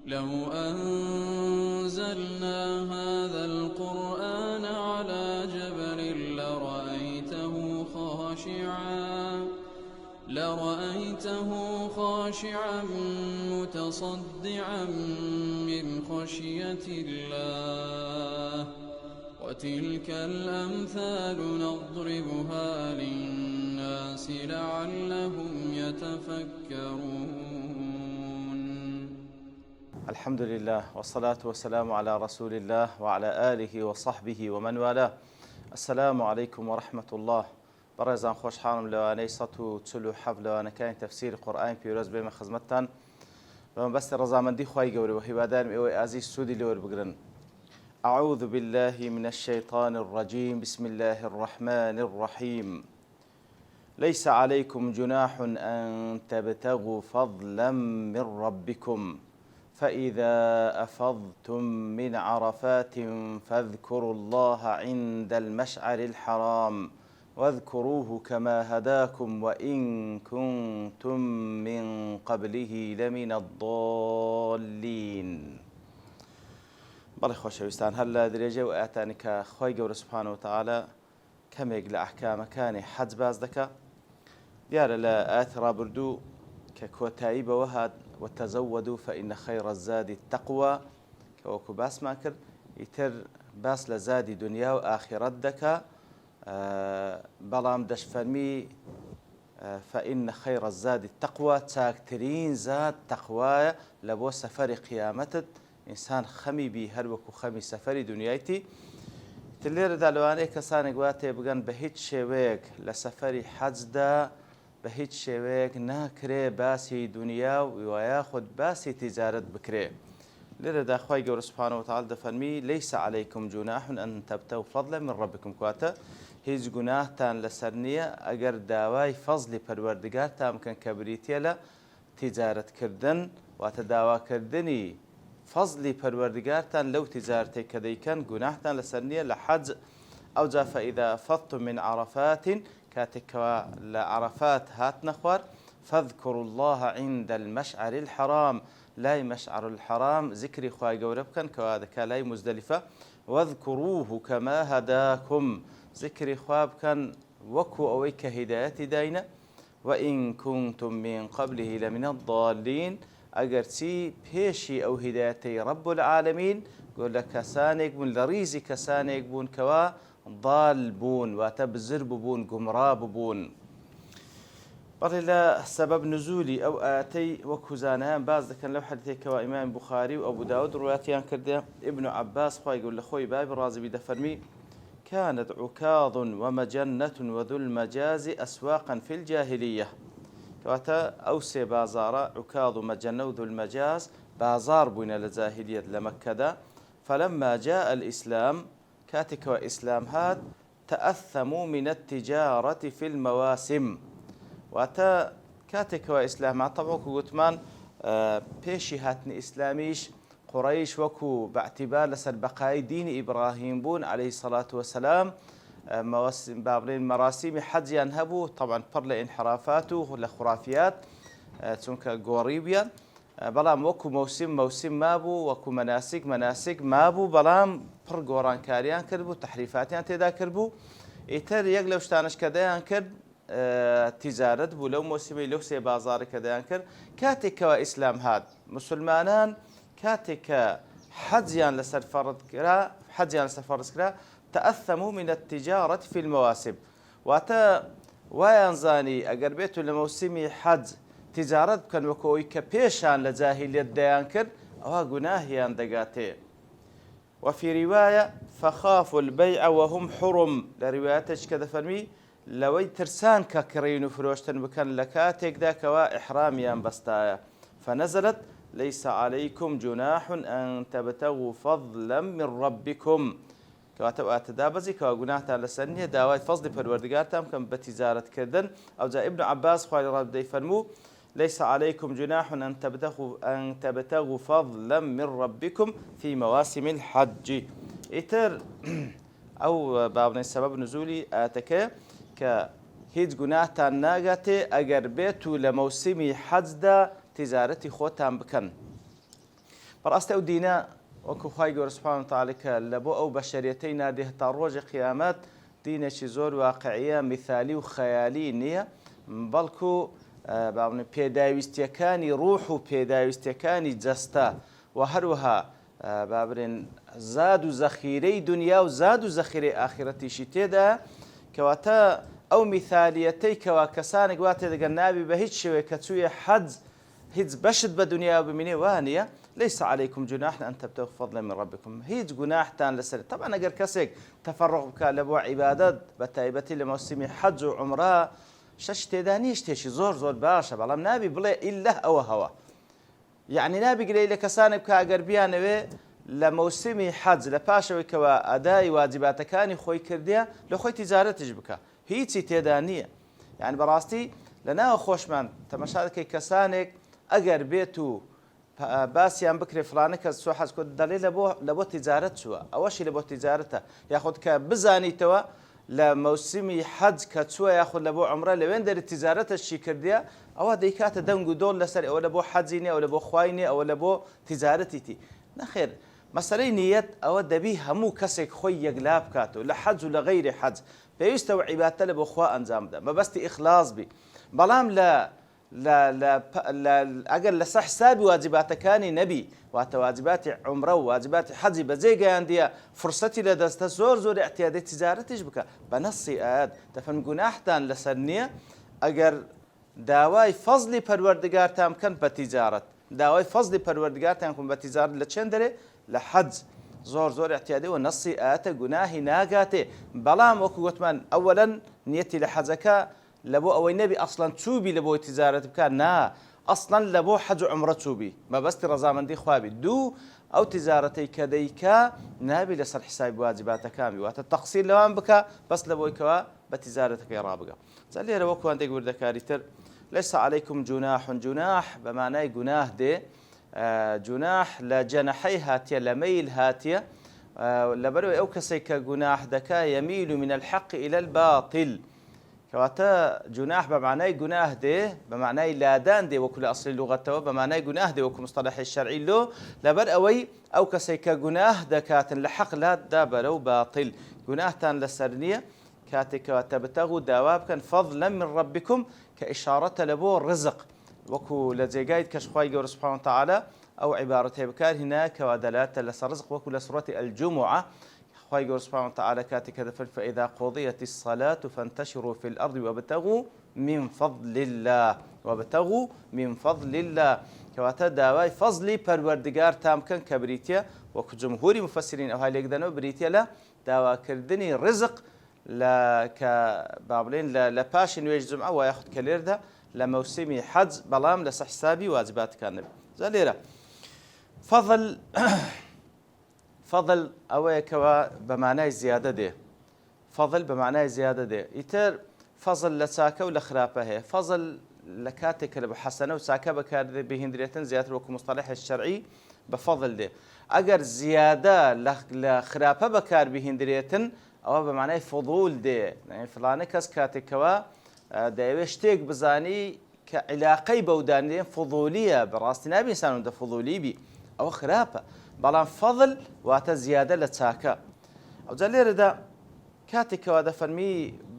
لو أنزلنا هذا القرآن على جبل لرأيته خاشعا متصدعا من خشية الله. وتلك الأمثال نضربها للناس لعلهم يتفكرون. الحمد لله والصلاة والسلام على رسول الله وعلى آله وصحبه ومن والاه. السلام عليكم ورحمة الله. بەڕێزان خۆشحاڵم لەوانەی 147 لەوانەکانی تەفسیری قورئانی پیرۆز بێمە خزمەتتان بەمەبەستی ڕەزامەندی خوای گەورە و هیوادارم ئێوەی ئازیز سوودی لێ وەربگرن. أعوذ بالله من الشيطان الرجيم. بسم الله الرحمن الرحيم. ليس عليكم جناح أن تبتغوا فضلا من ربكم فإذا أفضتم من عرفات فاذكروا الله عند المشعر الحرام واذكروه كما هداكم وإن كنتم من قبله لمن الضالين. بەڵێ خۆشەویستان، هەر لە درێژە و ئاەتانی کە خۆی گەورە سوبحانە وتەعالە کەمێک لە ئەحکامەکانی حەج باز دەکات. دیارە لە ئاەتی ڕابردوو کە کۆتایی بەوە هات وتەزەودوا فإن خير الزاد التقوى کە وەکو باسمان کرد، ئیتر باس لە زادی دنیا و ئاخیرەت دەکات. بەڵام دەشفەرمی فإن خير الزاد التقوى، چاکترین زاد تەقوایە لە بۆ سەفەری قیامەتت ئینسان خەمی بی هەر وەکو خەمی سەفەری دنیایەتی. تر لێرەدا لەوانەیە کەسانێک وا تێبگەن بە هیچ شێوەیەک لە سەفەری حەجدا بە هیچ شێوەیەک ناکرێ باسی دنیا و یاخود باسی تیجارەت بکرێ. لێرەدا خوای گەورە سوبحانە وتەعالە دەفەرمی لەیس عەلەیکم جوناح ئەن تەبتەغوا فەضلا من ڕەبکم، کاتە هیچ گوناهتان لەسەر نییە ئەگەر داوای فەزلی پەروەردگارتان بکەن کە بریتیە لە تیجارەتکردن، واتە داواکردنی فەزلی پەروەردگارتان لەو تیجارەتەی کە دەیکەن گوناهتان لەسەر نییە لە حەج. ئەوجا فەئیذا ئەفەضتم من عەرەفات، کاتێکەوە لە عەرەفات هاتنە خوار، فاذكروا الله عند المشعر الحرام، لای مەشعر الحرام ذکری خوای گەورە بکەن کەوا دەکا لای مزدەلیفە. واذكروه كما هداكم، ذکری خوا بکەن وەکو ئەوەی کە هیدایەتی داینە. وإن كنتم من قبله لمن الضالين، ئەگەر چی پێشی ئەو هیدایەتەی رب العالمین گۆر لە کەسانێک بوون، لە ڕیزی کەسانێک بوون کەوا ضال بوون، واتە بزر ببوون، گومڕا ببوون. بەڵێ لە سەبەب نزولی ئەو ئاەتەی وەکو زانایان باز دەکەن لەو حەدیثێکەوە ئیمام بوخاری و ئەبو داود ڕوایەتیان کردێ. ئیبن عەباس خوای گەورە لە خۆی بابی ڕازی بی دەفەرمی كانت عكاظ ومجنة وذو المجاز أسواقا في الجاهلية، كواتا أوسي بازارا عكاظ ومجنة وذو المجاز بازار بوين لجاهلية لمكة. فلما جاء الإسلام، كاتك وإسلام هاد تأثموا من التجارة في المواسم، واتا كاتك وإسلام طبعا كوتمان بيشي هاتني إسلاميش قريش وكو باعتبار لسر بقاي دين إبراهيم بون عليه الصلاة والسلام مواسم بابرين مراسم حج ينهبوا طبعا بر انحرافاته لخرافيات تونك غوريبيا، بلام وكو موسم مابو وكو مناسك مابو، بلام بر غوران كاريان كربو تحريفاتيان تيدا كربو. إتر يقلو شتانش كديان كرب تجارت بو لو موسمي لو سي بازار كديان كرب. كاتك وإسلام هاد مسلمانان كاتك حجيان لسر فرض كرا تأثموا من التجارة في المواسم، واتا وينزاني أجر بيتو لموسمي حج تجارت كان وكوي كبيشان لجاهلية ديان كر أو جناهيان دقاتي. وفي رواية فخافوا البيع وهم حرم، لرواياتش كذا فرمي لوي ترسان ككرين فروشتن بكان لكاتك ذاك وإحراميان بستايا، فنزلت ليس عليكم جناح أن تبتغوا فضلا من ربكم، كواتب أتدابزي كوا جناحتان لسنية داوای فضل پروردگارتان كم بتجارة كردن. أو جاء ابن عباس خوالي رب دي فرمو ليس عليكم جناح أن تبتغوا فضلا من ربكم في مواسم الحج. إتر أو بابن السبب نزولي آتك كهيج جناحتان ناقتي أجر بيتو لموسم حج دا تجارتي خوتان بكن. بەڕاستی ئەو دینە وەکو خوای گەورە سوبحانەهو وتەعالا کە لە بۆ ئەو بەشەریەتەی نادێ هەتا ڕۆژی قیامەت دینێکی زۆر واقعیە میثالی و خەیالی نییە بەڵکو پێداویستیەکانی ڕوح و پێداویستیەکانی جەستە و هەروەها بابرێن زاد و زەخیرەی دنیا و زاد و زەخیرەی ئاخرەتیشی تێدا کەواتە ئەو میثالیەتەی کەوا کەسانێک وا تێدەگەن نابی بە هیچ شێوەیە کە چوویە حەج هیچ بەشت بە دنیا ببینێ وانە ليس عليكم جناح أن تبتغوا فضلا من ربكم هيج جناحتان لسر طبعا أجر كسك تفرغ بك لبو عبادات بتايبتي لموسم حج وعمره شش تدانيش تشي زور باشا بلام نابي بلا إلا أو هوا يعني نابي قلي لك سانب كأجر بيانوي لموسم حج لباشا وكوا أداء واجبات كاني خوي كرديا لو خوي تجارتش بك هيج تدانية يعني براستي لنا خوشمان تمشارك كسانك أجر بيتو باسییان بکرێ فلانە کەس سۆ حەز کۆ دەڵێ لە بۆ تیجارەت چووە ئەوەشی لە بۆ تیجارەتە یاخود کە بزانیتەوە لە مەوسمی حەج کە چووە یاخود لە بۆ عومرە لەوێن دەری تیجارەتەشی کردیە ئەوە دەیکاتە دەنگ و دۆڵ لەسەر ئەوە لە بۆ حەجی نیە ئەوە لە بۆ خوای نیە ئەوە لە بۆ تیجارەتیتی نەخێر مەسەلەی نیەت ئەوە دەبی هەموو کەسێک خۆی یەکلا بکاتەوە لە حەج و لە غەیری حەج پێویستەوە عیبادەتە لە بۆ خوا ئەنجام بدە مەبەستی ئیخلاص بی بەڵام ئەگەر لەسە حسابی واجباتەکانی نەبی واتە واجباتی عومرە و واجباتی حەجی بەجێگەیاندیە فرسەتی لە دەستە زۆر احتیادی تیجارەتیش بکە بە نەسی ئاەت دەفەن گوناحتان لەسەر نییە ئەگەر داوای فەزلی پەروەردگارتان بکەن بە تیجارەت داوای فەزلی پەروەردگارتان بکەن بە تیجارەت لە چێن دەرێ لە حەج زۆر احتیادی و نەسی ئاەتە گوناهی ناگاتێ بەڵام وەکو گوتمان ئەوەلەن نیەتی لە حەجەکە لەبۆ ئەوەی نەبی ئەسڵەن چووبی لە بۆی تیجارەت بکات نا ئەسڵەن لە بۆ حەج و عومرە چووبی مەبەستی ڕەزامەندی خوابی دوو ئەو تیجارەتەی کە دەیکا نابی لەسەر حسابی واجباتەکانی واتە تەقسیر لەوان بکە بەس لە بۆی کەوا بە تیجارەتەکەی ڕابگە جا لێرە وەکوان دێک وردەکاری تر ليس عليكم جناح بەمانای گوناه دێ جناح لە جەنەحەی هاتیە لە مەیل هاتیە لەبەرەوەی ئەو کەسێک کە گوناه دەکا يميل من الحق إلى الباطل کەواتە جوناح بە معنای گوناه دێ بە معنای لادان دێ وەکو لە ئەسڵی لوغەتەوە بە معنای گوناه دێ وەکو مستەلەحی شەرعی لۆ لەبەر ئەوەی ئەو کەسێک کە گوناه دەکاتن لە حەق لاتدا بەرەو باتیل گوناهتان لەسەر نییە کاتێکەوە تەبتەغوا داوا بکەن فەضلا من ربکم کە ئیشارەتە لە بۆ ڕزق وەکو لە جێگایت کەش خوای گەورە سوبحانەهو وتەعالا ئەو عیبارەت هەیە بەکار هێنا کەوا دەلاتە لەسەر ڕزق وەکو لە سوورەتی الجومعە خوای گەورە سوبحانەهو وتەعالا کاتێک کە دەفەرمێت فإذا قضيت الصلاة فانتشروا في الأرض وابتغوا من فضل الله کەواتە داوای فەزلی پەروەردگارتان بکەن کە بریتیە وەکو جمهوری مفەسرین ئەوها لێکدەنەوە بریتیە لە داواکردنی ڕزق کە با بڵێن لە پاشی نوێژی جومعە و یاخود کە لێردا لە مەوسمی حەج بەڵام لەسەر حسابی واجباتەکان نەبێت جا لێرە فەضل ئەوەیە کەوا بە معنای زیادە دێ فەضل بە معنای زیادە دێ ئیتر فەضل لە چاکە و لە خراپە هەیە فەضل لە کاتێک کە لە حەسەنە و چاکە بەکاردێ بهێنرێتن زیاتر وەکو مستەلەحی شەرعی بە فەضل دێ ئەگەر زیادە لە خراپە بەکار بهێنرێتن ئەوە بە معنای فضول دێ فلانە کەس کاتێکەوە دەیەوێت شتێک بزانی کە عیلاقەی بەودانێن فضولیە بەڕاستی نابێ ئینسان هەندە فضولی بی ئەوە خراپە بەڵام فەضل واتە زیادە لە چاکە ئەوجا لێرەدا کاتێکەوە دەفەرمی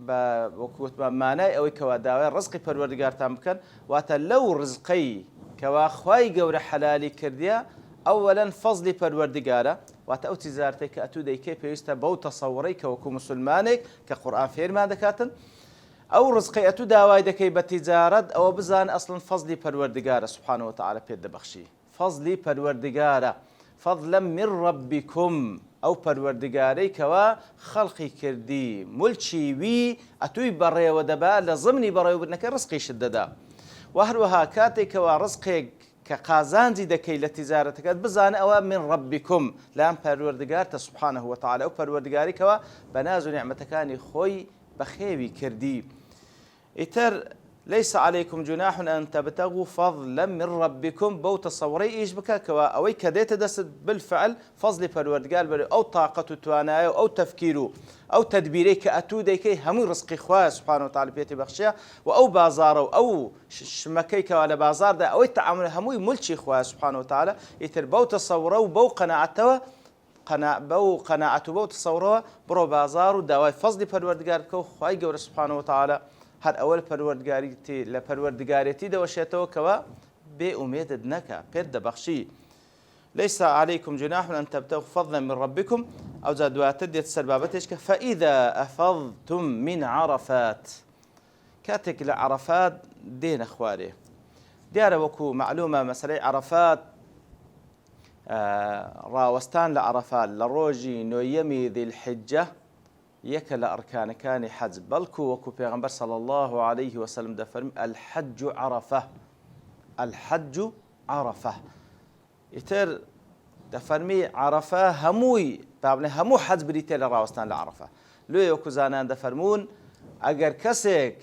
بە وەکووتمان مانای ئەوەی کەوا داوای ڕزقی پەروەردگارتان بکەن واتە لەو ڕزقەی کەوا خوای گەورە حەلالی کردیە ئەوەلەن فەزلی پەروەردگارە واتە ئەو تیجارەتێک کە ئەتوو دەیکەی پێویستە بەو تەسەوڕەی کە وەکو مسلمانێک کە قورئان فێرمان دەکاتن ئەو ڕزقی ئەتوو داوای دەکەی بە تیجارەت ئەوە بزان ئەسڵەن فەزلی پەروەردگارە سوبحانەهو وتەعالا پێت دەبەخشی فەزلی پەروەردگارە فەضلا من ربکم ئەو پەروەردگارەی کەوا خەڵقی کردی مولکی وی ئەتووی بەڕێوە دەبا لە زمنی بەڕێوەبردنەکە ڕزقیشت دەدا و هەروەها کاتێکەوە ڕزقێک کە قازانجی دەکەی لە تیجارەتەکەت بزانە ئەوە من ربکم لام پەروەردگارتە سوبحانەهو وتەعالا ئەو پەروەردگاری کەوا بە ناز و نیعمەتەکانی خۆی بەخێوی کردی ئیتر ليس عليكم جناح أن تبتغوا فضلا من ربكم بو تصوري إيش بك كوا أوي كديت دست بالفعل فضل پروردگار بر أو طاقة توانايا أو تفكيرو أو تدبيري كأتو ديكي همو رزق خواه سبحانه وتعالى بيتي بخشيا وأو بازارو أو شمكي كوا لبازار ده أو التعامل همو ملشي خواه سبحانه وتعالى يتر بو تصورو بو قناعتوا بو قناعته بو تصوره برو بازار ودواي فضل پروردگار بكو خواهي گور سبحانه وتعالى هر اول پروردگاريتي لپروردگاريتي دوشيتو كوا بأميد نكا بيد بخشي ليس عليكم جناح أن تبتغوا فضلا من ربكم أو زادوات ديت السبابتش فإذا أفضتم من عرفات كاتك لعرفات دين أخواري ديار وكو معلومة مسألة عرفات راوستان لعرفات لروجي نويمي ذي الحجة يكل أركان كان حج بلكو وكو بيغمبر صلى الله عليه وسلم دفرم الحج عرفة الحج عرفة يتر دفرمي عرفة هموي بابني همو حج بريتي لراوستان لعرفة لو يوكو زانان دفرمون اگر كسيك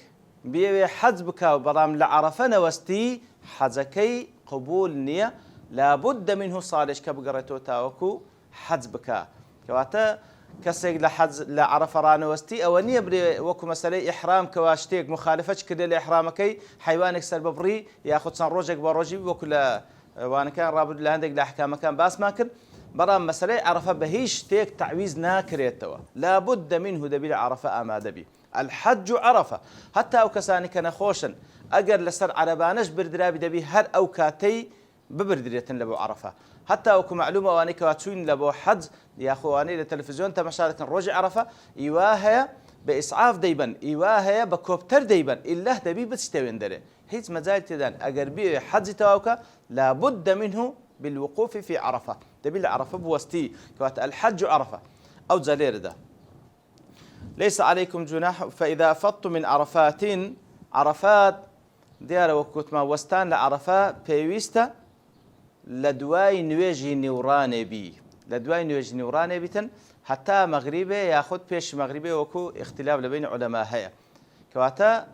بيوي حج بكاو برام لعرفة نوستي حجكي قبول نية لابد منه صالح كبقريتو تاوكو حج بكا كواتا كسيك لحج لعرفة رانوستي أو نية بري وكو مسألة إحرام كواشتيك مخالفتش كده لإحرامكي حيوانك سرببري ياخد سن روجك بروجي وكل وانا كان رابط لهندك لأحكام كان باس ماكن برام مسألة عرفة بهيش تيك تعويز ناكريتوا لابد منه دبيل عرفة أما دبي الحج عرفة حتى أو كساني كان خوشا أجر لسر عربانش بردرابي دبي هر أو كاتي ببردرية لبو عرفة حتى وكو معلومة واني كواتسوين لبو حج يا اخواني للتلفزيون تمشارك رجع عرفة ايواها بإسعاف ديبا ايواها بكوبتر ديبا إلا دبي بتستوين دره هيت مزايد تدان اگر بيه حج تواوكا لابد منه بالوقوف في عرفة دبي عرفة بوستي كوات الحج عرفة أو زلير ده ليس عليكم جناح فإذا أفضتم من عرفات ديار وكوت ما وستان لعرفة بيويستا لدواي نويجي نوراني بي لدواي نويجي نوراني بيتن حتى مغربي ياخد بيش مغربي وكو اختلاف لبين علماء هيا كواتا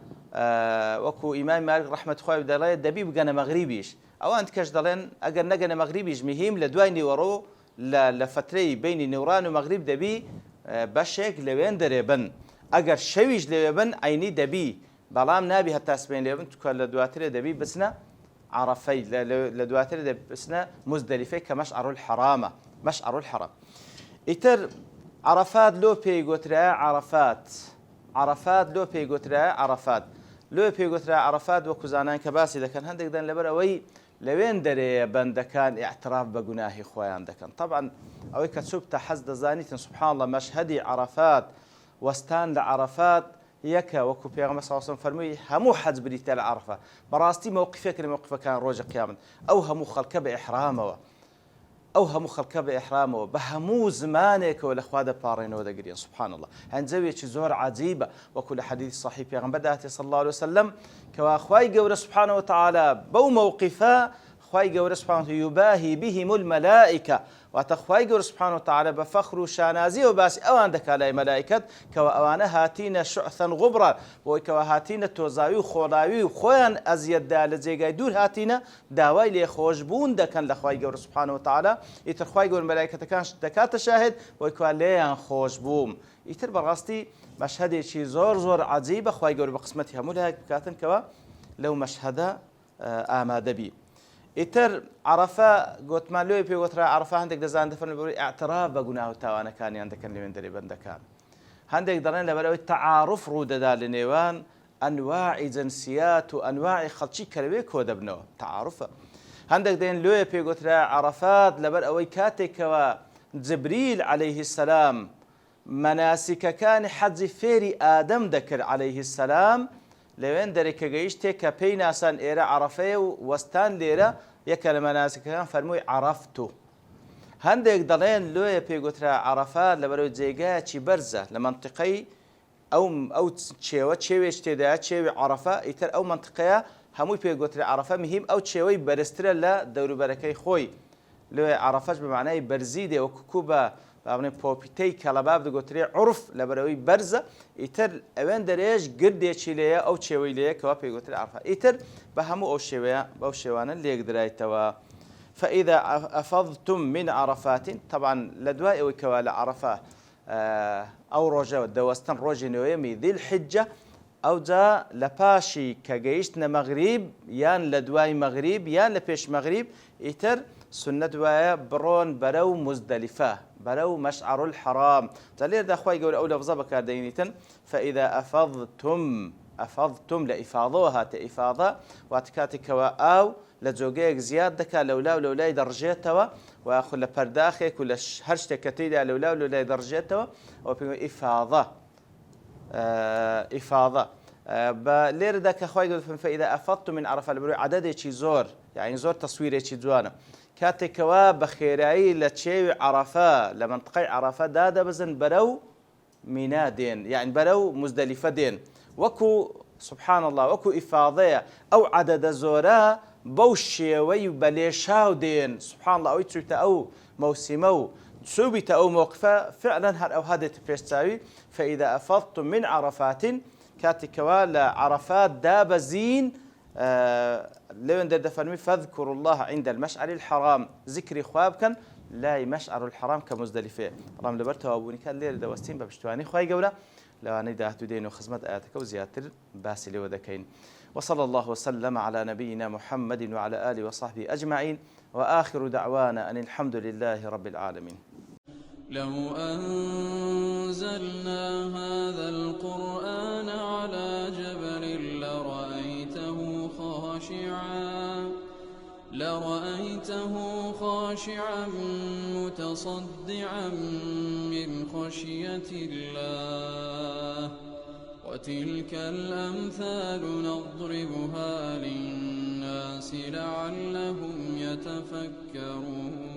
وكو إمام مالك رحمة خواه بدلاي دبي بقنا مغربيش أو أنت كاش دلين أقر نقنا مغربيش مهم لدواي نورو لفتري بين نوران ومغرب دبي بشك لوين دريبن أقر شويش لوين عيني دبي بلام نابي حتى سبين لوين تكون لدواتر دبي بسنا عرفي لدواتر دبسنا مزدلفة كمشعر الحرام مشعر الحرام إتر عرفات لو بيغوترا عرفات لو بيغوترا عرفات وكزانان كباسي إذا كان هندك دان لبروي لوين دري بندكان اعتراف بجناهي خويان دكان طبعا أوي كتسوب حزد زانيت سبحان الله مشهدي عرفات وستان لعرفات يكا وكو بيغمبر صلى الله عليه وسلم فرمي همو حج بريت العرفة براستي موقفك الموقف كان روج قياما أو همو خلق بإحرامه بهمو زمانك ولا خواد بارينو دقريا سبحان الله عن زاوية زور عجيبة وكل حديث صحيح بيغمبر داتي صلى الله عليه وسلم كوا خواي قول سبحانه وتعالى بو موقفا خواي قول سبحانه يباهي بهم الملائكة وتخواي قول سبحانه وتعالى بفخر شانازي وباسي أوان دكالاي ملائكة كوا أوانا هاتين شعثا غبرا وكوا هاتين توزاوي خوراوي وخوان أزيد دال زيغاي دور هاتين داواي لي خوشبون دكان لخواي قول سبحانه وتعالى يتر خواي قول ملائكة كان دكات شاهد وكوا ليان خوشبوم يتر براستي مشهد شي زور عجيبة خواي قول بقسمتها مولها كاتن كوا لو مشهد آماد بي إتر عرفة قلت ما لوي في قطرة عرفة عندك دزان دفن بقول اعتراف بجناه توانا كان عندك اللي من دري بندكان عندك درين لبلو التعارف رود دال نيوان أنواع جنسيات وأنواع خلشي كلبي كود ابنه تعارفه عندك دين لوي في قطرة عرفات لبلو كاتك وجبريل عليه السلام مناسك كان حج فيري آدم ذكر عليه السلام لوين درك جيشته كبينا سان إيرا عرفه وستان ليرا يكل مناسك كان فرموي عرفته هندك ضلين لو يبيقترا عرفات لبرو زيجا شي برزة لمنطقي أو تشيوش تدا تشيوي عرفة يتر أو منطقة همو يبيقترا عرفة مهم أو تشيوي برسترا لا دور بركي خوي لو عرفات بمعنى برزيدة وكوكوبا بابنێ پۆپیتەی کەڵەباب دەگوترێ عورف لەبەرەوەی بەرزە ئیتر ئەوێن دەرێژ گردێکی لێیە ئەو چێوەی لەیە کەوا پێیگوترێ عەرەفە ئیتر بە هەموو ئەو شێوەیە بەو شێوانە لێک درایتەوە. فإذا أفضتم من عرفات طبعا لدواء وكوال عرفة أو رجاء دوستن رجل نويمي ذي الحجة أو جا لباشي كجيشنا مغرب يان لدواء مغرب يان لبيش مغرب إتر سنة دواء برون برو مزدلفة برو مشعر الحرام تلير دا أخوي يقول أولى بزبك دينيتن فإذا أفضتم لإفاضوها تإفاضة واتكاتك أو لجوجيك زياد دكا لولا درجتها وأخذ لبرداخك ولا هرشتك كتير لولا درجتها وبيقول إفاضة بلير دك أخوي فإذا أفضت من عرفة البروع عدد شيء زور يعني زور تصوير شيء جوانا كاتكوا بخيرعي لتشي عرفة لمنطقة عرفة دادا بزن برو منادين يعني برو مزدلفة دين وكو سبحان الله وكو إفاضية أو عدد زورا بوشي ويبليشاو دين سبحان الله ويتريت أو موسمو تسوبت أو موقفة فعلا هر أو هذا تفيستاوي فإذا أفضتم من عرفات كاتكوا لعرفات دابزين لون دفرمي فاذكروا الله عند المشعر الحرام ذكري خوابكن لا مشعر الحرام كمزدلفة رام لبرتها أبوني كان لير دوستين ببشتواني خواهي قولا لو أنا داهتو دين وخزمة آياتك وزياتر باسي لي وذكين وصلى الله وسلم على نبينا محمد وعلى آله وصحبه أجمعين وآخر دعوانا أن الحمد لله رب العالمين. لو أنزلنا هذا القرآن على جبل لرأيته خاشعا متصدعا من خشية الله وتلك الأمثال نضربها للناس لعلهم يتفكرون.